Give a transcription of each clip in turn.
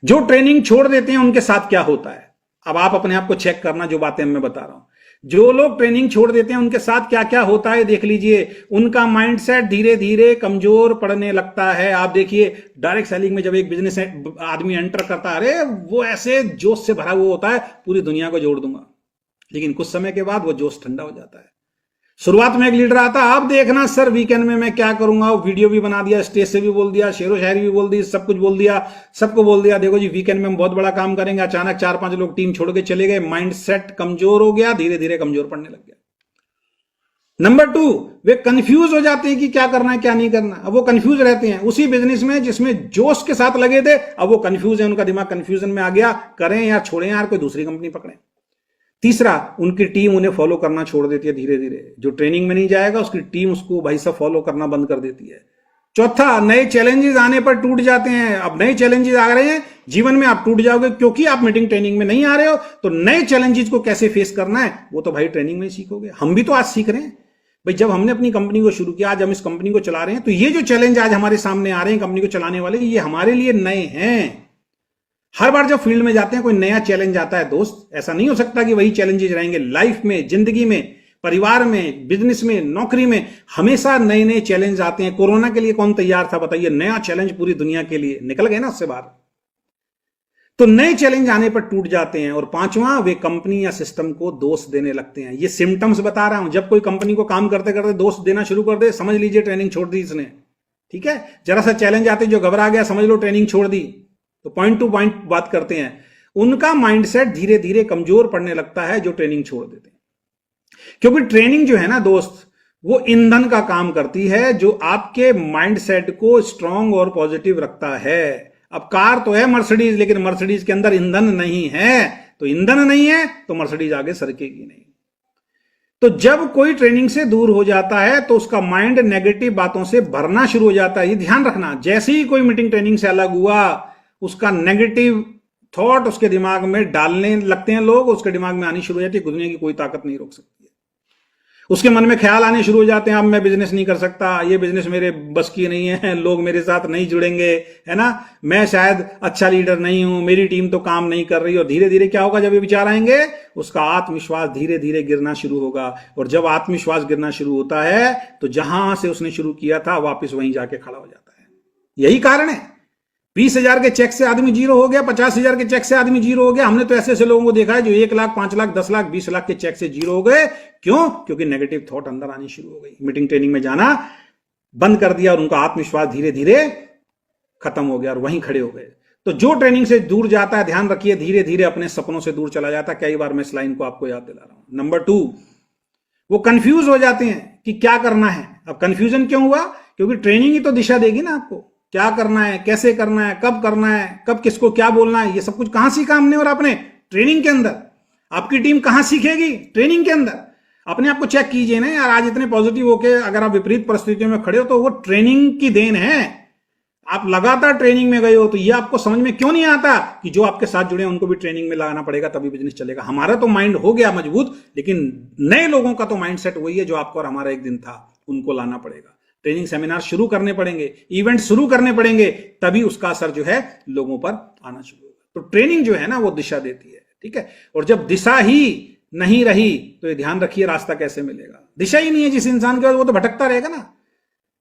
जो ट्रेनिंग छोड़ देते हैं उनके साथ क्या होता है, अब आप अपने आप को चेक करना, जो बातें मैं बता रहा हूं। जो लोग ट्रेनिंग छोड़ देते हैं उनके साथ क्या क्या होता है देख लीजिए। उनका माइंडसेट धीरे धीरे कमजोर पड़ने लगता है। आप देखिए डायरेक्ट सेलिंग में जब एक बिजनेस आदमी एंटर करता है, अरे वो ऐसे जोश से भरा हुआ होता है, पूरी दुनिया को जोड़ दूंगा, लेकिन कुछ समय के बाद वो जोश ठंडा हो जाता है। शुरुआत में एक लीडर आता, आप देखना सर वीकेंड में मैं क्या करूंगा, वीडियो भी बना दिया, स्टेज से भी बोल दिया, शेरो शायरी भी बोल दी, सब कुछ बोल दिया, सबको बोल दिया देखो जी वीकेंड में हम बहुत बड़ा काम करेंगे। अचानक 4-5 लोग टीम छोड़ के चले गए, माइंडसेट कमजोर हो गया, धीरे धीरे कमजोर पड़ने लग गया। नंबर 2, वे कंफ्यूज हो जाते हैं कि क्या करना है क्या नहीं करना। अब वो कंफ्यूज रहते हैं उसी बिजनेस में जिसमें जोश के साथ लगे थे, अब वो कंफ्यूज है, उनका दिमाग कंफ्यूजन में आ गया, करें या छोड़ें यार, कोई दूसरी कंपनी पकड़ें। तीसरा, उनकी टीम उन्हें फॉलो करना छोड़ देती है धीरे धीरे। जो ट्रेनिंग में नहीं जाएगा उसकी टीम उसको भाई साहब फॉलो करना बंद कर देती है। चौथा, नए चैलेंजेस आने पर टूट जाते हैं। अब नए चैलेंजेस आ रहे हैं जीवन में, आप टूट जाओगे क्योंकि आप मीटिंग ट्रेनिंग में नहीं आ रहे हो। तो नए चैलेंजेस को कैसे फेस करना है वो तो भाई ट्रेनिंग में सीखोगे। हम भी तो आज सीख रहे हैं भाई, जब हमने अपनी कंपनी को शुरू किया, आज हम इस कंपनी को चला रहे हैं, तो ये जो चैलेंज आज हमारे सामने आ रहे हैं कंपनी को चलाने वाले, ये हमारे लिए नए हैं। हर बार जब फील्ड में जाते हैं कोई नया चैलेंज आता है दोस्त, ऐसा नहीं हो सकता कि वही चैलेंजेस रहेंगे। लाइफ में, जिंदगी में, परिवार में, बिजनेस में, नौकरी में हमेशा नए नए चैलेंज आते हैं। कोरोना के लिए कौन तैयार था बताइए, नया चैलेंज पूरी दुनिया के लिए, निकल गए ना उससे बाहर। तो नए चैलेंज आने पर टूट जाते हैं। और पांचवा, वे कंपनी या सिस्टम को दोष देने लगते हैं। ये सिम्टम्स बता रहा हूं, जब कोई कंपनी को काम करते करते दोष देना शुरू कर दे, समझ लीजिए ट्रेनिंग छोड़ दी इसने। ठीक है, जरा सा चैलेंज आते जो घबरा गया, समझ लो ट्रेनिंग छोड़ दी। तो पॉइंट टू पॉइंट बात करते हैं, उनका माइंडसेट धीरे धीरे कमजोर पड़ने लगता है जो ट्रेनिंग छोड़ देते हैं। क्योंकि ट्रेनिंग जो है ना दोस्त, वो ईंधन का काम करती है जो आपके माइंडसेट को स्ट्रांग और पॉजिटिव रखता है। अब कार तो है मर्सिडीज, लेकिन मर्सिडीज के अंदर ईंधन नहीं है, तो ईंधन नहीं है तो मर्सिडीज आगे सरकेगी नहीं। तो जब कोई ट्रेनिंग से दूर हो जाता है तो उसका माइंड नेगेटिव बातों से भरना शुरू हो जाता है। ये ध्यान रखना, जैसे ही कोई मीटिंग ट्रेनिंग से अलग हुआ, उसका नेगेटिव थॉट उसके दिमाग में डालने लगते हैं लोग, उसके दिमाग में आनी शुरू हो जाती है, दुनिया की कोई ताकत नहीं रोक सकती है। उसके मन में ख्याल आने शुरू हो जाते हैं, अब मैं बिजनेस नहीं कर सकता, ये बिजनेस मेरे बस की नहीं है, लोग मेरे साथ नहीं जुड़ेंगे, है ना, मैं शायद अच्छा लीडर नहीं हूं, मेरी टीम तो काम नहीं कर रही। और धीरे धीरे क्या होगा, जब ये विचार आएंगे उसका आत्मविश्वास धीरे धीरे गिरना शुरू होगा। और जब आत्मविश्वास गिरना शुरू होता है तो जहां से उसने शुरू किया था वापिस वहीं जाके खड़ा हो जाता है। यही कारण है 20,000 के चेक से आदमी जीरो हो गया, 50,000 के चेक से आदमी जीरो हो गया। हमने तो ऐसे ऐसे लोगों को देखा है जो 1 लाख, 5 लाख, 10 लाख, 20 लाख के चेक से जीरो हो गए। क्यों? क्योंकि नेगेटिव थॉट अंदर आनी शुरू हो गई, मीटिंग ट्रेनिंग में जाना बंद कर दिया और उनका आत्मविश्वास धीरे धीरे खत्म हो गया और वहीं खड़े हो गए। तो जो ट्रेनिंग से दूर जाता है, ध्यान रखिए, धीरे धीरे अपने सपनों से दूर चला जाता है। कई बार मैं इस लाइन को आपको याद दिला रहा हूं। नंबर 2, वो कंफ्यूज हो जाते हैं कि क्या करना है। अब कंफ्यूजन क्यों हुआ? क्योंकि ट्रेनिंग ही तो दिशा देगी ना आपको, क्या करना है, कैसे करना है, कब करना है, कब किसको क्या बोलना है, ये सब कुछ कहां सीखा हमने और आपने? ट्रेनिंग के अंदर। आपकी टीम कहां सीखेगी? ट्रेनिंग के अंदर। अपने आप को चेक कीजिए ना यार, आज इतने पॉजिटिव होके अगर आप विपरीत परिस्थितियों में खड़े हो तो वो ट्रेनिंग की देन है। आप लगातार ट्रेनिंग में गए हो तो ये आपको समझ में क्यों नहीं आता कि जो आपके साथ जुड़े हैं उनको भी ट्रेनिंग में लगाना पड़ेगा, तभी बिजनेस चलेगा। हमारा तो माइंड हो गया मजबूत, लेकिन नए लोगों का तो माइंडसेट वही है जो आपको और हमारा एक दिन था, उनको लाना पड़ेगा। ट्रेनिंग सेमिनार शुरू करने पड़ेंगे, इवेंट शुरू करने पड़ेंगे, तभी उसका असर जो है लोगों पर आना शुरू होगा। तो ट्रेनिंग जो है ना वो दिशा देती है, ठीक है। और जब दिशा ही नहीं रही तो ये ध्यान रखिए रास्ता कैसे मिलेगा। दिशा ही नहीं है जिस इंसान के पास, वो तो भटकता रहेगा ना।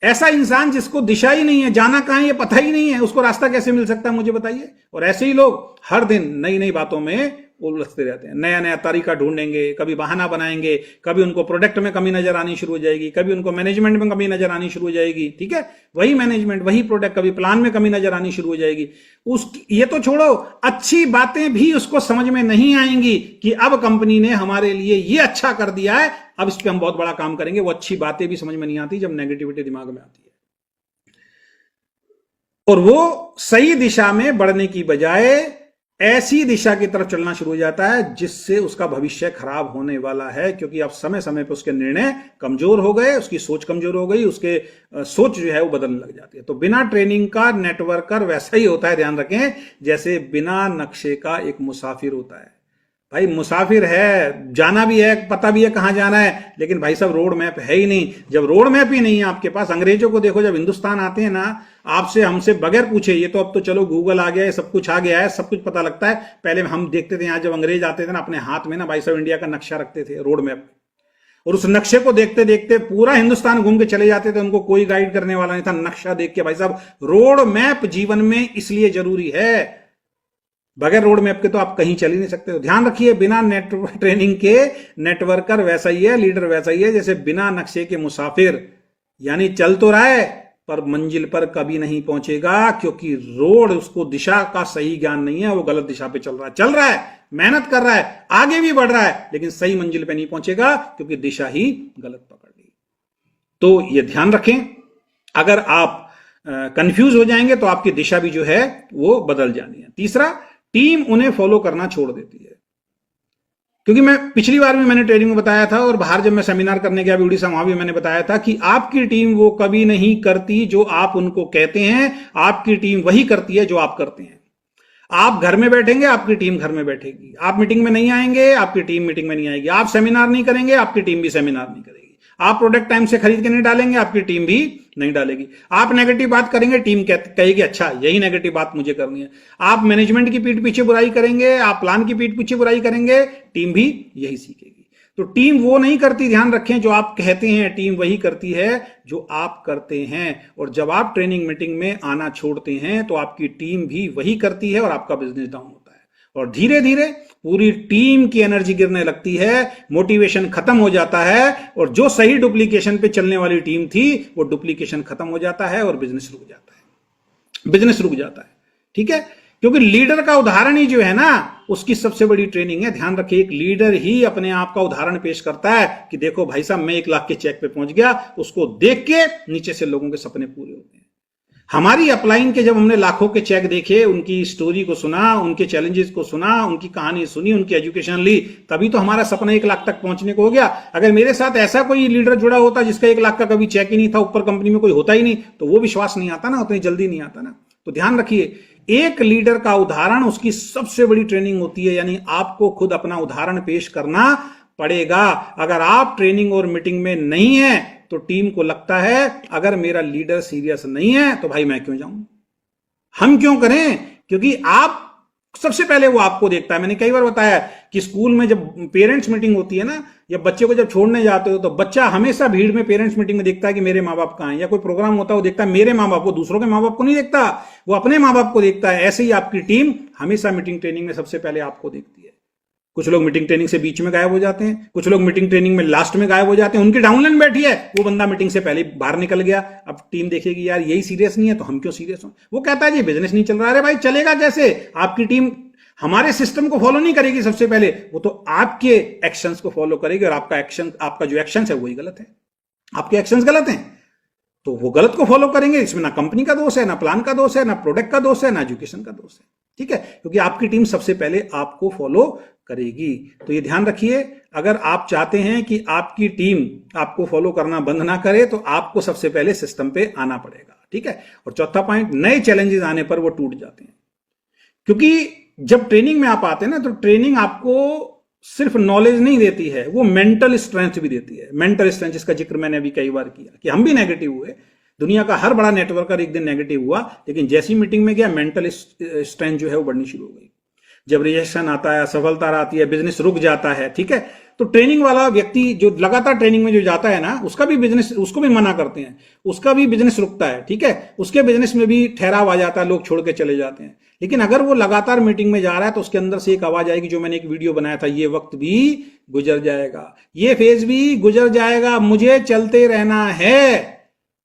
ऐसा इंसान जिसको दिशा ही नहीं है, जाना कहां है ये पता ही नहीं है, उसको रास्ता कैसे मिल सकता है मुझे बताइए। और ऐसे ही लोग हर दिन नई नई बातों में उलझते रहते हैं, नया नया तरीका ढूंढेंगे, कभी बहाना बनाएंगे, कभी उनको प्रोडक्ट में कमी नजर आनी शुरू हो जाएगी, कभी उनको मैनेजमेंट में कमी नजर आनी शुरू हो जाएगी, ठीक है, वही मैनेजमेंट वही प्रोडक्ट, कभी प्लान में कमी नजर आनी शुरू हो जाएगी। ये तो छोड़ो, अच्छी बातें भी उसको समझ में नहीं आएंगी कि अब कंपनी ने हमारे लिए ये अच्छा कर दिया है, अब इस पर हम बहुत बड़ा काम करेंगे। वो अच्छी बातें भी समझ में नहीं आती जब नेगेटिविटी दिमाग में आती है। और वो सही दिशा में बढ़ने की बजाय ऐसी दिशा की तरफ चलना शुरू हो जाता है जिससे उसका भविष्य खराब होने वाला है, क्योंकि अब समय समय पर उसके निर्णय कमजोर हो गए, उसकी सोच कमजोर हो गई, उसके सोच जो है वो बदलने लग जाती है। तो बिना ट्रेनिंग का नेटवर्कर वैसा ही होता है, ध्यान रखें, जैसे बिना नक्शे का एक मुसाफिर होता है। भाई मुसाफिर है, जाना भी है, पता भी है कहां जाना है, लेकिन भाई साहब रोड मैप है ही नहीं। जब रोड मैप ही नहीं है आपके पास, अंग्रेजों को देखो जब हिंदुस्तान आते हैं ना, आपसे हमसे बगैर पूछे, ये तो अब तो चलो गूगल आ गया है, सब कुछ आ गया है, सब कुछ पता लगता है। पहले हम देखते थे यहाँ जब अंग्रेज आते थे ना, अपने हाथ में ना भाई साहब इंडिया का नक्शा रखते थे, रोड मैप, और उस नक्शे को देखते देखते पूरा हिंदुस्तान घूम के चले जाते थे। उनको कोई गाइड करने वाला नहीं था, नक्शा देख के। भाई साहब रोड मैप जीवन में इसलिए जरूरी है, बगैर रोड मैप के तो आप कहीं चल ही नहीं सकते। तो ध्यान रखिए, बिना नेटवर्क ट्रेनिंग के नेटवर्कर वैसा ही है, लीडर वैसा ही है जैसे बिना नक्शे के मुसाफिर। यानी चल तो रहा है पर मंजिल पर कभी नहीं पहुंचेगा, क्योंकि रोड उसको दिशा का सही ज्ञान नहीं है, वो गलत दिशा पे चल रहा है, मेहनत कर रहा है, आगे भी बढ़ रहा है, लेकिन सही मंजिल पे नहीं पहुंचेगा क्योंकि दिशा ही गलत पकड़ ली। तो ये ध्यान रखें, अगर आप कंफ्यूज हो जाएंगे तो आपकी दिशा भी जो है वो बदल जानी है। तीसरा, टीम उन्हें फॉलो करना छोड़ देती है। क्योंकि मैं पिछली बार भी मैंने ट्रेनिंग में बताया था, और बाहर जब मैं सेमिनार करने गया उड़ीसा, वहां भी मैंने बताया था कि आपकी टीम वो कभी नहीं करती जो आप उनको कहते हैं, आपकी टीम वही करती है जो आप करते हैं। आप घर में बैठेंगे, आपकी टीम घर में बैठेगी। आप मीटिंग में नहीं आएंगे, आपकी टीम मीटिंग में नहीं आएगी। आप सेमिनार नहीं करेंगे, आपकी टीम भी सेमिनार नहीं करेगी। आप प्रोडक्ट टाइम से खरीद के नहीं डालेंगे, आपकी टीम भी नहीं डालेगी। आप नेगेटिव बात करेंगे, टीम कहेगी अच्छा यही नेगेटिव बात मुझे करनी है। आप मैनेजमेंट की पीठ पीछे बुराई करेंगे, आप प्लान की पीठ पीछे बुराई करेंगे, टीम भी यही सीखेगी। तो टीम वो नहीं करती, ध्यान रखें, जो आप कहते हैं, टीम वही करती है जो आप करते हैं। और जब आप ट्रेनिंग मीटिंग में आना छोड़ते हैं तो आपकी टीम भी वही करती है और आपका बिजनेस डाउन होता है, और धीरे धीरे पूरी टीम की एनर्जी गिरने लगती है, मोटिवेशन खत्म हो जाता है, और जो सही डुप्लीकेशन पे चलने वाली टीम थी वो डुप्लीकेशन खत्म हो जाता है और बिजनेस रुक जाता है, बिजनेस रुक जाता है। ठीक है, क्योंकि लीडर का उदाहरण ही जो है ना, उसकी सबसे बड़ी ट्रेनिंग है। ध्यान रखिए, एक लीडर ही अपने आप का उदाहरण पेश करता है कि देखो भाई साहब, मैं 1 लाख के चेक पे पहुंच गया। उसको देख के नीचे से लोगों के सपने पूरे होते हैं। हमारी अपलाइन के जब हमने लाखों के चेक देखे, उनकी स्टोरी को सुना, उनके चैलेंजेस को सुना, उनकी कहानी सुनी, उनकी एजुकेशन ली, तभी तो हमारा सपना 1 लाख तक पहुंचने को हो गया। अगर मेरे साथ ऐसा कोई लीडर जुड़ा होता जिसका 1 लाख का कभी चेक ही नहीं था, ऊपर कंपनी में कोई होता ही नहीं, तो वो विश्वास नहीं आता ना, उतनी जल्दी नहीं आता ना। तो ध्यान रखिए, एक लीडर का उदाहरण उसकी सबसे बड़ी ट्रेनिंग होती है। यानी आपको खुद अपना उदाहरण पेश करना पड़ेगा। अगर आप ट्रेनिंग और मीटिंग में नहीं है तो टीम को लगता है अगर मेरा लीडर सीरियस नहीं है तो भाई मैं क्यों जाऊं, हम क्यों करें, क्योंकि आप सबसे पहले वो आपको देखता है। मैंने कई बार बताया कि स्कूल में जब पेरेंट्स मीटिंग होती है ना, या बच्चे को जब छोड़ने जाते हो, तो बच्चा हमेशा भीड़ में पेरेंट्स मीटिंग में देखता है कि मेरे माँ बाप कहाँ हैं, या कोई प्रोग्राम होता है वो देखता है मेरे माँ बाप, वो दूसरों के माँ बाप को नहीं देखता, वो अपने माँ बाप को देखता है। ऐसे ही आपकी टीम हमेशा मीटिंग ट्रेनिंग में सबसे पहले आपको देखती है। कुछ लोग मीटिंग ट्रेनिंग से बीच में गायब हो जाते हैं, कुछ लोग मीटिंग ट्रेनिंग में लास्ट में गायब हो जाते हैं। उनकी डाउनलाइन बैठी है, वो बंदा मीटिंग से पहले बाहर निकल गया। अब टीम देखेगी यार यही सीरियस नहीं है तो हम क्यों सीरियस हो। वो कहता है जी बिजनेस नहीं चल रहा। अरे भाई चलेगा कैसे, आपकी टीम हमारे सिस्टम को फॉलो नहीं करेगी सबसे पहले, वो तो आपके एक्शंस को फॉलो करेगी, और आपका जो एक्शन है वही गलत है, आपके एक्शंस गलत हैं तो वो गलत को फॉलो करेंगे। इसमें ना कंपनी का दोष है, ना प्लान का दोष है, ना प्रोडक्ट का दोष है, ना एजुकेशन का दोष है। ठीक है, क्योंकि आपकी टीम सबसे पहले आपको फॉलो करेगी। तो ये ध्यान रखिए, अगर आप चाहते हैं कि आपकी टीम आपको फॉलो करना बंद ना करे तो आपको सबसे पहले सिस्टम पे आना पड़ेगा। ठीक है, और चौथा पॉइंट, नए चैलेंजेस आने पर वो टूट जाते हैं। क्योंकि जब ट्रेनिंग में आप आते हैं ना, तो ट्रेनिंग आपको सिर्फ नॉलेज नहीं देती है, वो मेंटल स्ट्रेंथ भी देती है। मेंटल स्ट्रेंथ, जिसका जिक्र मैंने अभी कई बार किया कि हम भी नेगेटिव हुए, दुनिया का हर बड़ा नेटवर्कर एक दिन नेगेटिव हुआ, लेकिन जैसी मीटिंग में गया मेंटल स्ट्रेंथ जो है वो बढ़नी शुरू हो गई। जब रिजेक्शन आता है, असफलता आती है, बिजनेस रुक जाता है, ठीक है, तो ट्रेनिंग वाला व्यक्ति जो लगातार ट्रेनिंग में जो जाता है ना, उसका भी बिजनेस, उसको भी मना करते हैं, उसका भी बिजनेस रुकता है। ठीक है, उसके बिजनेस में भी ठहराव आ जाता है, लोग छोड़ के चले जाते हैं। लेकिन अगर वो लगातार मीटिंग में जा रहा है तो उसके अंदर से एक आवाज आएगी, जो मैंने एक वीडियो बनाया था, ये वक्त भी गुजर जाएगा, ये फेज भी गुजर जाएगा, मुझे चलते रहना है।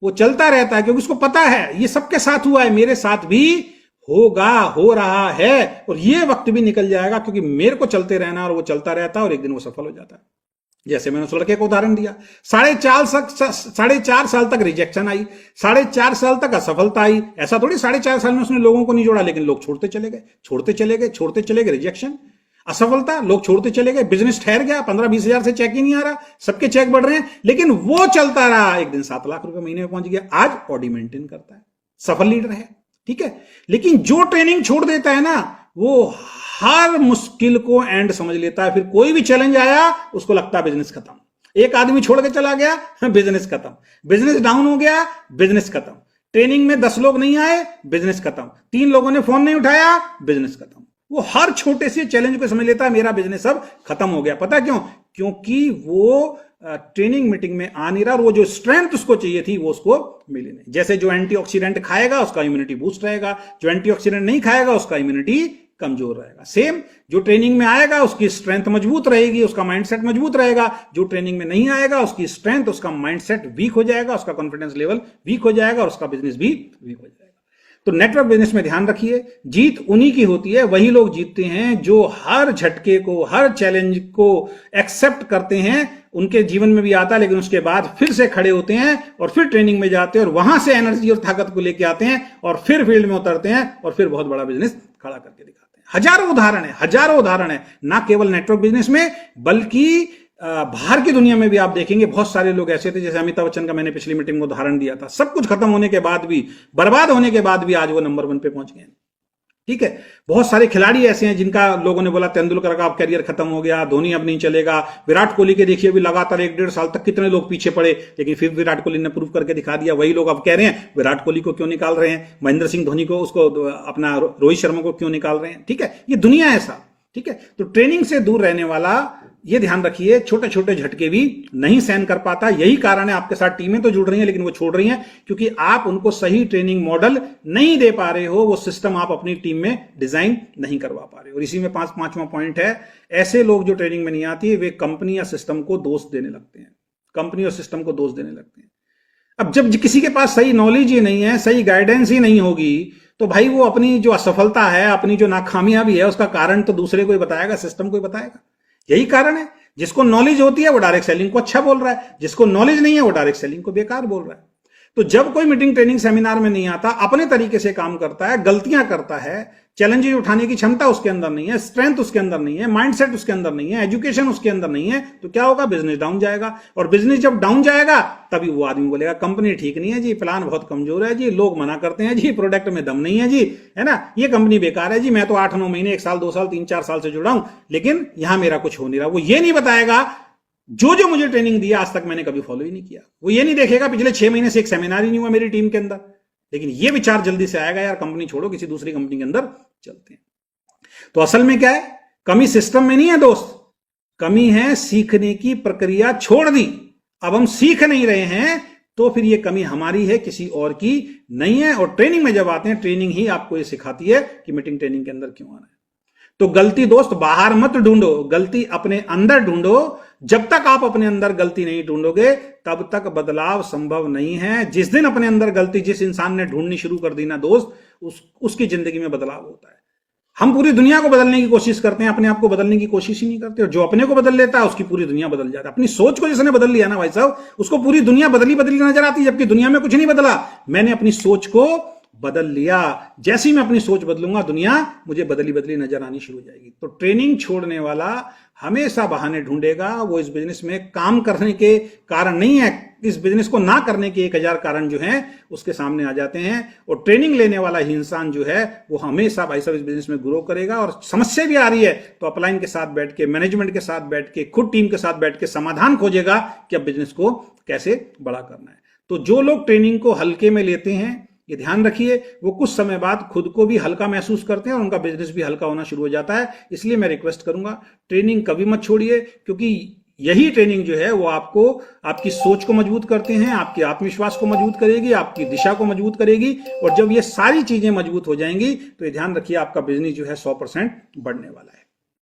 वो चलता रहता है क्योंकि उसको पता है ये सबके साथ हुआ है, मेरे साथ भी होगा, हो रहा है, और ये वक्त भी निकल जाएगा क्योंकि मेरे को चलते रहना। और वो चलता रहता है और एक दिन वो सफल हो जाता है। जैसे मैंने उस लड़के को उदाहरण दिया, 4.5 साल तक रिजेक्शन आई, 4.5 साल तक असफलता आई। ऐसा थोड़ी 4.5 साल में उसने लोगों को नहीं जोड़ा, लेकिन लोग छोड़ते चले गए, छोड़ते चले गए, छोड़ते चले गए। रिजेक्शन, असफलता, लोग छोड़ते चले गए, बिजनेस ठहर गया, 15-20 हजार से चेक ही नहीं आ रहा, सबके चेक बढ़ रहे हैं, लेकिन वो चलता रहा। एक दिन 7 लाख रुपए महीने में पहुंच गया, आज बॉडी मेंटेन करता है, सफल लीडर है। ठीक है, लेकिन जो ट्रेनिंग छोड़ देता है ना, वो हर मुश्किल को एंड समझ लेता है। फिर कोई भी चैलेंज आया उसको लगता है बिजनेस खत्म। एक आदमी छोड़ के चला गया, बिजनेस खत्म। बिजनेस डाउन हो गया, बिजनेस खत्म। ट्रेनिंग में 10 लोग नहीं आए, बिजनेस खत्म। 3 लोगों ने फोन नहीं उठाया, बिजनेस खत्म। वो हर छोटे से चैलेंज को समझ लेता है मेरा बिजनेस अब खत्म हो गया। पता क्यों? क्योंकि वो ट्रेनिंग मीटिंग में आ नहीं रहा और वो जो स्ट्रेंथ उसको चाहिए थी वो उसको मिली नहीं। जैसे जो एंटीऑक्सीडेंट खाएगा उसका इम्यूनिटी बूस्ट रहेगा, जो एंटीऑक्सीडेंट नहीं खाएगा उसका इम्यूनिटी कमजोर रहेगा। सेम, जो ट्रेनिंग में आएगा उसकी स्ट्रेंथ मजबूत रहेगी, उसका माइंडसेट मजबूत रहेगा। जो ट्रेनिंग में नहीं आएगा उसकी स्ट्रेंथ, उसका माइंडसेट वीक हो जाएगा, उसका कॉन्फिडेंस लेवल वीक हो जाएगा और उसका बिजनेस भी वीक हो जाएगा। तो नेटवर्क बिजनेस में ध्यान रखिए, जीत उन्हीं की होती है, वही लोग जीतते हैं जो हर झटके को, हर चैलेंज को एक्सेप्ट करते हैं। उनके जीवन में भी आता है लेकिन उसके बाद फिर से खड़े होते हैं और फिर ट्रेनिंग में जाते हैं और वहां से एनर्जी और ताकत को लेके आते हैं और फिर फील्ड में उतरते हैं और फिर बहुत बड़ा बिजनेस खड़ा करके दिखाते हैं। हजारों उदाहरण है, ना केवल नेटवर्क बिजनेस में बल्कि बाहर की दुनिया में भी आप देखेंगे बहुत सारे लोग ऐसे थे। जैसे अमिताभ बच्चन का मैंने पिछली मीटिंग में उदाहरण दिया था, सब कुछ खत्म होने के बाद भी, बर्बाद होने के बाद भी आज वो नंबर 1 पे पहुंच गए। ठीक है, बहुत सारे खिलाड़ी ऐसे हैं जिनका लोगों ने बोला तेंदुलकर का अब कैरियर खत्म हो गया, धोनी अब नहीं चलेगा। विराट कोहली के देखिए अभी लगातार 1-1.5 साल तक कितने लोग पीछे पड़े, लेकिन फिर विराट कोहली ने प्रूव करके दिखा दिया। वही लोग अब कह रहे हैं विराट कोहली को क्यों निकाल रहे हैं, महेंद्र सिंह धोनी को, उसको अपना रोहित शर्मा को क्यों निकाल रहे हैं। ठीक है, ये दुनिया ऐसा। ठीक है, तो ट्रेनिंग से दूर रहने वाला, ये ध्यान रखिए, छोटे छोटे झटके भी नहीं सहन कर पाता। यही कारण है आपके साथ टीमें तो जुड़ रही हैं लेकिन वो छोड़ रही हैं क्योंकि आप उनको सही ट्रेनिंग मॉडल नहीं दे पा रहे हो, वो सिस्टम आप अपनी टीम में डिजाइन नहीं करवा पा रहे हो। और इसी में पांचवा पॉइंट है, ऐसे लोग जो ट्रेनिंग में नहीं आती, वे कंपनी या सिस्टम को दोष देने लगते हैं। कंपनी और सिस्टम को दोष देने लगते हैं। अब जब किसी के पास सही नॉलेज ही नहीं है, सही गाइडेंस ही नहीं होगी, तो भाई वो अपनी जो असफलता है, अपनी जो नाकामियां भी है, उसका कारण तो दूसरे को ही बताएगा, सिस्टम को ही बताएगा। यही कारण है, जिसको नॉलेज होती है वो डायरेक्ट सेलिंग को अच्छा बोल रहा है, जिसको नॉलेज नहीं है वो डायरेक्ट सेलिंग को बेकार बोल रहा है। तो जब कोई मीटिंग ट्रेनिंग सेमिनार में नहीं आता, अपने तरीके से काम करता है, गलतियां करता है, चैलेंजेस उठाने की क्षमता उसके अंदर नहीं है, स्ट्रेंथ उसके अंदर नहीं है, माइंडसेट उसके अंदर नहीं है, एजुकेशन उसके अंदर नहीं है, तो क्या होगा? बिजनेस डाउन जाएगा। और बिजनेस जब डाउन जाएगा तभी वो आदमी बोलेगा कंपनी ठीक नहीं है जी, प्लान बहुत कमजोर है जी, लोग मना करते हैं जी, प्रोडक्ट में दम नहीं है जी, है ना, ये कंपनी बेकार है जी, मैं तो 8-9 महीने, 1 साल, 2 साल, 3-4 साल से जुड़ा हूं लेकिन यहां मेरा कुछ हो नहीं रहा। वो ये नहीं बताएगा जो मुझे ट्रेनिंग दिया आज तक मैंने कभी फॉलो ही नहीं किया। वो ये नहीं देखेगा पिछले 6 महीने से एक सेमिनार ही नहीं हुआ मेरी टीम के अंदर। लेकिन ये विचार जल्दी से आएगा, यार कंपनी छोड़ो, किसी दूसरी कंपनी के अंदर चलते हैं। तो असल में क्या है? कमी सिस्टम में नहीं है दोस्त, कमी है सीखने की प्रक्रिया छोड़ दी। अब हम सीख नहीं रहे हैं तो फिर ये कमी हमारी है, किसी और की नहीं है। और ट्रेनिंग में जब आते हैं, ट्रेनिंग ही आपको ये सिखाती है कि मीटिंग ट्रेनिंग के अंदर क्यों आना है। तो गलती दोस्त बाहर मत ढूंढो, गलती अपने अंदर ढूंढो। जब तक आप अपने अंदर गलती नहीं ढूंढोगे तब तक बदलाव संभव नहीं है। जिस दिन अपने अंदर गलती जिस इंसान ने ढूंढनी शुरू कर दी ना दोस्त, उसकी जिंदगी में बदलाव होता है। हम पूरी दुनिया को बदलने की कोशिश करते हैं, अपने आप को बदलने की कोशिश ही नहीं करते। और जो अपने को बदल लेता है उसकी पूरी दुनिया बदल जाती है। अपनी सोच को जिसने बदल लिया ना भाई साहब, उसको पूरी दुनिया बदली नजर आती है, जबकि दुनिया में कुछ नहीं बदला। मैंने अपनी सोच को बदल लिया, जैसी मैं अपनी सोच बदलूंगा दुनिया मुझे बदली नजर आनी शुरू हो जाएगी। तो ट्रेनिंग छोड़ने वाला हमेशा बहाने ढूंढेगा। वो इस बिजनेस में काम करने के कारण नहीं है, इस बिजनेस को ना करने के 1000 कारण जो हैं उसके सामने आ जाते हैं। और ट्रेनिंग लेने वाला ही इंसान जो है वो हमेशा भाई साहब इस बिजनेस में ग्रो करेगा। और समस्या भी आ रही है तो अपलाइन के साथ बैठ के, मैनेजमेंट के साथ बैठ के, खुद टीम के साथ बैठ के समाधान खोजेगा कि अब बिजनेस को कैसे बड़ा करना है। तो जो लोग ट्रेनिंग को हल्के में लेते हैं, ये ध्यान रखिए, वो कुछ समय बाद खुद को भी हल्का महसूस करते हैं और उनका बिजनेस भी हल्का होना शुरू हो जाता है। इसलिए मैं रिक्वेस्ट करूंगा, ट्रेनिंग कभी मत छोड़िए, क्योंकि यही ट्रेनिंग जो है वो आपको, आपकी सोच को मजबूत करते हैं, आपके आत्मविश्वास को मजबूत करेगी, आपकी दिशा को मजबूत करेगी। और जब ये सारी चीजें मजबूत हो जाएंगी तो ये ध्यान रखिए आपका बिजनेस जो है 100% बढ़ने वाला है।